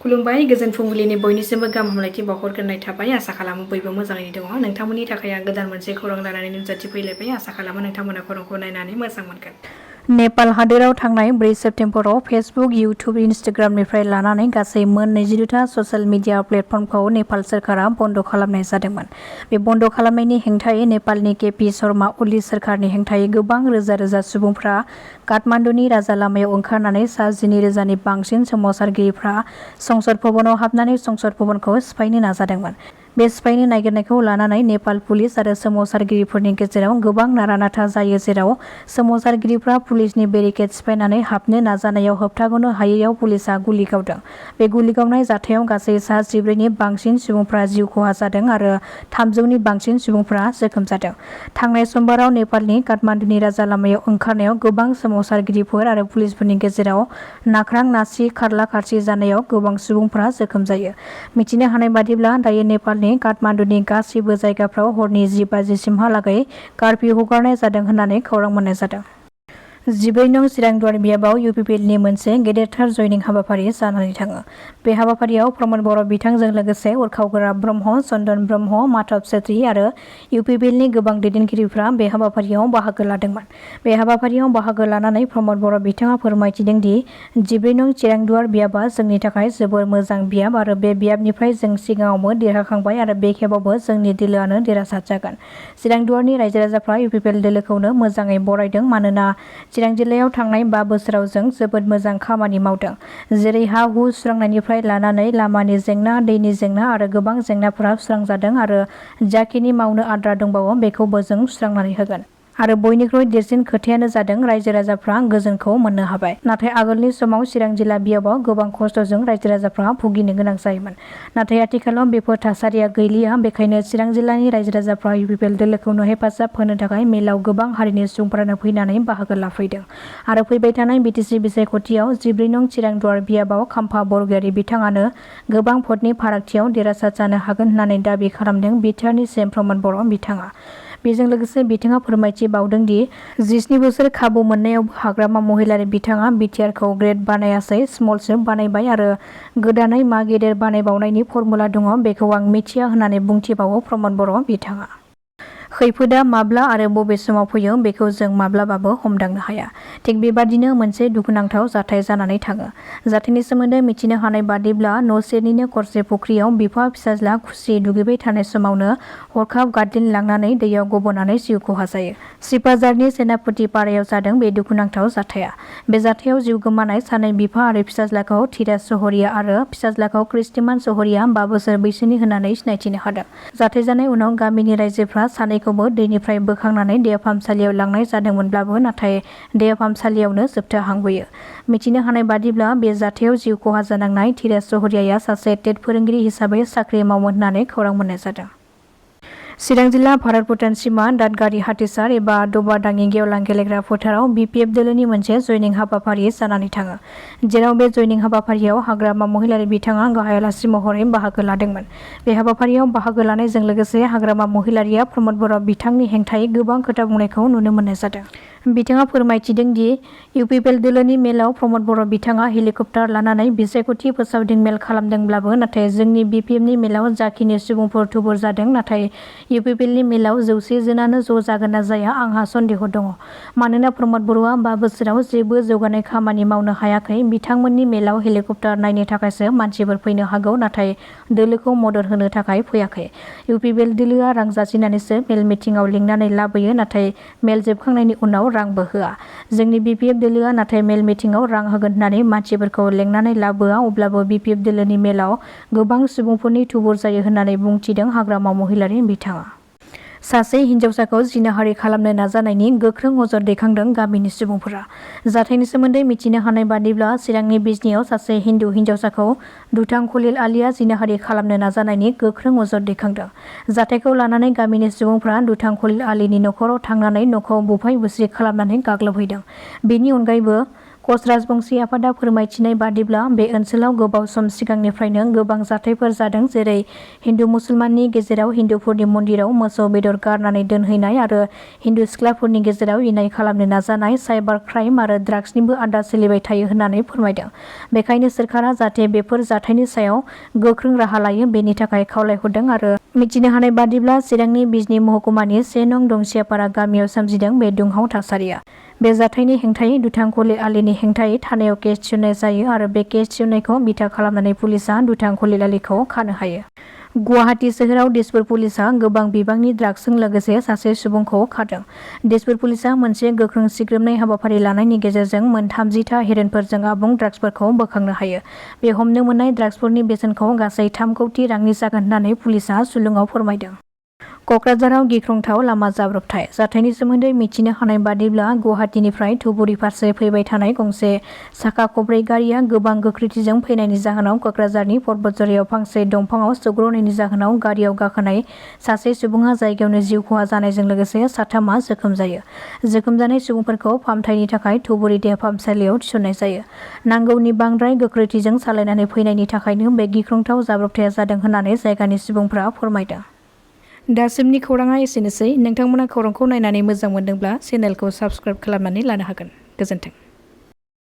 खुलुमबाय गोजोन फुंबिलिनि बयनिसिमबो गाहाम हामलायथि बावहरग्रोनाय थाबाय आसा खालामो बयबो मोजाङैनो दङ नोंथांमोननि थाखाय आं गोदान मोनसे खौरां लानानै नुजाथि फैलायबाय आसा खालामो नोंथांमोना खौरांखौ नायनानै मोजां मोनगोन। नेपाल हादोराव थांनाय 4 सेप्तेम्बराव फेसबुक, इउटिउब, इन्स्टाग्रामनिफ्राय लानानै गासै मोन 22टा ससियेल मिडिया प्लेटफर्मखौ नेपाल सोरखारा बन्द खालामनाय जादोंमोन। बे बन्द खालामनायनि हेंथायै नेपालनि केपि शर्मा ओली सोरखारनि हेंथायै गोबां रोजा रोजा सुबुंफ्रा काठमान्डुनि राजा लामायाव ओंखारनानै सा 12,000नि बांसिन सोमावसारगिरिफ्रा संसद भवनाव हाबनानै संसद भवनखौ सिफायनो नाजादोंमोन। बे सिफायनो नागिरनायखौ लानानै नेपाल पुलिस आरो सोमावसारगिरिफोरनि गेजेराव गोबां नारा-नाथा जायो, जेराव सोमावसारगिरिफ्रा पुलिसनि बेरिकेड सिफायनानै हाबनो नाजानायाव होबथागनो हायैयाव पुलिसआ गुलि गावदों। बे गुलि गावनाय जाथायाव गासै सा 14नि बांसिन सुबुंफ्रा जिउ खहा जादों आरो 300नि बांसिन सुबुंफ्रा जोखोम जादों। थांनाय समबाराव नेपालनि काठमान्डुनि राजा लामायाव ओंखारनायाव गोबां सोमावसारगिरिफोर आरो पुलिसफोरनि गेजेराव नाख्रां-नासि, खारला-खारसि जानायाव गोबां सुबुंफ्रा जोखोम जायो। मिथिनो हानाय बादिब्ला दायो नेपालनि काठमान्डुनि गासैबो जायगाफ्राव हरनि 10 बाजिसिमहालागै कार्फ्यु हगारनाय जादों होननानै खौरां मोननाय जादों। 14 नं चिरांदुवार बियाबाव इउपिपिएलनि मोनसे गेदेरथार जयनिं हाबाफारि जानानै थाङो। बे हाबाफारियाव प्रमद बर' बिथांजों लोगोसे उरखावगोरा ब्रह्म, चन्दन ब्रह्म, माधव सेत्री आरो इउपिपिएलनि गोबां दैदेनगिरिफ्रा बे हाबाफारियाव बाहागो लादोंमोन। बे हाबाफारियाव बाहागो लानानै प्रमद बर' बिथाङा फोरमायथिदों दि 14 नं चिरांदुवार बियाबा जोंनि थाखाय जोबोर मोजां बियाब आरो बे बियाबनिफ्राय जों सिगाङावबो देरहाखांबाय आरो बे खेबावबो जोंनि दोलोआनो देरहासार जागोन। चिरांदुवारनि रायजो-राजाफ्रा इउपिपिएल दोलोखौनो मोजाङै बरायदों मानोना चिरां जिल्लायाव थांनाय 5 बोसोराव जों जोबोद मोजां खामानि मावदों। जेरै हा-हु सुस्रांनायनिफ्राय लानानै लामानि जेंना, दैनि जेंना आरो गोबां जेंनाफोरा सुस्रांजादों आरो जाखिनि मावनो आद्रा दंबावो बेखौबो जों सुस्रांनानै होगोन। आरो बयनिख्रुइ देरसिन खोथायानो जादों रायजो-राजाफ्रा गोजोनखौ मोननो हाबाय। नाथाय आगोलनि समाव चिरां जिल्ला बियाबाव गोबां खस्थ'जों रायजो-राजाफ्रा भुगिनो गोनां जायोमोन। नाथाय आथिखालाव बेफोर थासारिया गैलिया। बेखायनो चिरां जिल्लानि रायजो-राजाफ्रा इउपिपिएल दोलोखौनो हेफाजाब होनो थाखाय मेलाव गोबां हारिनि सुबुंफोरानो फैनानै बाहागो लाफैदों आरो फैबाय थानाय बिटिसि बिसायख'थियाव 14 नं चिरांदुवार बियाबाव खाम्फा बरगयारी बिथाङानो गोबां भटनि फारागथियाव देरहासार जानो हागोन होननानै दाबि खालामदों बिटिआरनि सिएम प्रमद बर' बिथाङा। बेजों लोगोसे बिथाङा फोरमायथि बावदों दि 17 बोसोर खाबु मोननायावबो हाग्रामा महिलारि बिथाङा बिटिआरखौ ग्रेड बानायासै, स्मलसो बानायबाय आरो गोदानै मा गेदेर बानायबावनायनि फर्मुला दङ बेखौ आं मिथिया होननानै बुंथिबावो प्रमद बर' बिथाङा। खैफोदा माब्ला आरो बबे समाव फैयो बेखौ जों माब्लाबाबो हमदांनो हाया। थिग बेबादिनो मोनसे दुखुनांथाव जाथाय जानानै थाङो। जाथायनि सोमोन्दै मिथिनो हानाय बादिब्ला न' सेरनिनो खरसे फुख्रियाव बिफा फिसाज्ला खुसि दुगैबाय थानाय समावनो हरखाब गादलिनलांनानै दैयाव गबनानै जिउ खहा जायो। सिपाझारनि सेनापति पारायाव जादों बे दुखुनांथाव जाथाया। बे जाथायाव जिउ गोमानाय सानै बिफा आरो फिसाज्लाखौ धीराज सहरिया आरो फिसाज्लाखौ कृष्टिमान सहरिया 5 बोसोर बैसोनि होननानै सिनायथिनो हादों। जाथाय जानाय उनाव गामिनि रायजोफ्रा सानैखौबो दैनिफ्राय बोखांनानै देहा फाहामसालियाव लांनाय जादोंमोनब्लाबो नाथाय देहा फाहामसालियावनो जोबथाहांबोयो। मिथिनो हानाय बादिब्ला बे जाथायाव जिउ खहा जानांनाय धीराज सहरियाया सासे टेट फोरोंगिरि हिसाबै साख्रि मावोमोन होननानै खौरां मोननाय जादों। चिरां जिल्ला भारत-भुटान सिमा दादगारि हाथिसार एबा दबा-दाङि गेवलां गेलेग्रा फोथाराव बिपिएफ दोलोनि मोनसे जयनिं हाबाफारि जानानै थाङो। जेराव बे जयनिं हाबाफारियाव हाग्रामा महिलारि बिथाङा गाहाय आलासि महरै बाहागो लादोंमोन। बे हाबाफारियाव बाहागो लानायजों लोगोसे हाग्रामा महिलारिया प्रमद बर' बिथांनि हेंथायै गोबां खोथा बुंनायखौ नुनो मोननाय जादों। बिथाङा फोरमायथिदों दि इउपिपिएल दोलोनि मेलाव प्रमद बर' बिथाङा हेलिकप्टार लानानै बिसायख'थि फोसावदिं मेल खालामदोंब्लाबो नाथाय जोंनि बिपिएफनि मेलाव जाखिनि सुबुंफोर थुबुर जादों नाथाय इउपिपिएलनि मेलाव 100 जोनानो ज' जागोन ना जाया आंहा सन्देह दङ। मानोना प्रमद बर'आ 5 बोसोराव जेबो जौगानाय खामानि मावनो हायाखै। बिथांमोननि मेलाव हेलिकप्टार नायनो थाखायसो मानसिफोर फैनो हागौ नाथाय दोलोखौ मदद होनो थाखाय फैयाखै। इउपिपिएल दोलोआ रां जासिनानैसो मेल मिटिंआव लिंनानै लाबोयो नाथाय मेल जोबखांनायनि उनाव रांबो होआ। जोंनि बिपिएफ दोलोआ नाथाय मेल मिटिंआव रां होगोन होननानै मानसिफोरखौ लेंनानै लाबोआ अब्लाबो बिपिएफ दोलोनि मेलाव गोबां सुबुंफोरनि थुबुर जायो होननानै बुंथिदों हाग्रामा महिलारि बिथाङा। सासे हिनजावसाखौ जिनाहारि खालामनो नाजानायनि गोख्रों अजद दैखांदों गामिनि सुबुंफोरा। जाथायनि सोमोन्दै मिथिनो हानाय बादिब्ला चिरांनि बिजनीआव सासे हिन्दु हिनजावसाखौ दुथां खलिल आलीआ जिनाहारि खालामनो नाजानायनि गोख्रों अजद दैखांदों। जाथायखौ लानानै गामिनि सुबुंफ्रा दुथां खलिल आलीनि न'खराव थांनानै न'खौ बुफाय बुसि खालामनानै गाग्लोबहैदों। बेनि अनगायैबो कच राजबंशी आफादा फोरमायथिनाय बादिब्ला बे ओनसोलाव गोबाव सम सिगांनिफ्रायनो गोबां जाथायफोर जादों, जेरै हिन्दु मुसलमाननि गेजेराव हिन्दुफोरनि मन्दिराव मोसौ बेदर गारनानै दोनहैनाय आरो हिन्दु सिख्लाफोरनि गेजेराव इनाय खालामनो नाजानाय, साइबार क्राइम आरो ड्राग्सनिबो आन्दा सोलिबाय थायो होननानै फोरमायदों। बेखायनो सोरखारा जाहाथे बेफोर जाथायनि सायाव गोख्रों राहा लायो बेनि थाखाय खावलायहरदों आरो मिथिनो हानाय बादिब्ला चिरांनि बिजनी महकुमानि 1 नं दंसियापारा गामियाव सोमजिदों बे दुंहाव थासारिया। बे जाथायनि हेंथायै दुथांखलिल आलीनि हेंथायै थानायाव केस थिसननाय जायो आरो बे केस थिसननायखौ बिथा खालामनानै पुलिसा दुथांखलिल आलीखौ खानो हायो। गुवाहाटी सोहोराव दिसपुर पुलिसा गोबां बिबांनि ड्राग्सजों लोगोसे सासे सुबुंखौ खादों। दिसपुर पुलिसा मोनसे गोख्रों सिग्रोमनाय हाबाफारि लानायनि गेजेरजों मोन 30टा हेर'इनफोरजों आबुं ड्राग्सफोरखौ बोखांनो हायो। बे हमनो मोननाय ड्राग्सफोरनि बेसेनखौ गासै 3 कौटि रांनि जागोन होननानै पुलिसा सुलुङाव फोरमायदों। कक्राझाराव गिख्रंथाव लामा जाब्रबथाय। जाथायनि सोमोन्दै मिथिनो हानाय बादिब्ला गुवाहाटीनिफ्राय धुबुरी फारसे फैबाय थानाय गंसे साखा खबब्रै गारिया गोबां गोख्रैथिजों फैनायनि जाहोनाव कक्राझारनि पर्बतझारियाव फांसे दंफाङाव सौग्रावनायनि जाहोनाव गारियाव गाखोनाय सासे सुबुङा जायगायावनो जिउ खहा जानायजों लोगोसे साथामा जोखोम जायो। जोखोम जानाय सुबुंफोरखौ फाहामथायनि थाखाय धुबुरी देहा फाहामसालियाव थिसननाय जायो। नांगौनि बांद्राय गोख्रैथिजों सालायनानै फैनायनि थाखायनो बे गिख्रंथाव जाब्रबथाया जादों होननानै जायगानि सुबुंफ्रा फोरमायदों। दासिमनि खौराङा एसेनोसै। नोंथांमोना खौरांखौ नायनानै मोजां मोनदोंब्ला चेनेलखौ साबस्क्राइब खालामनानै लानो हागोन। गोजोन्थों।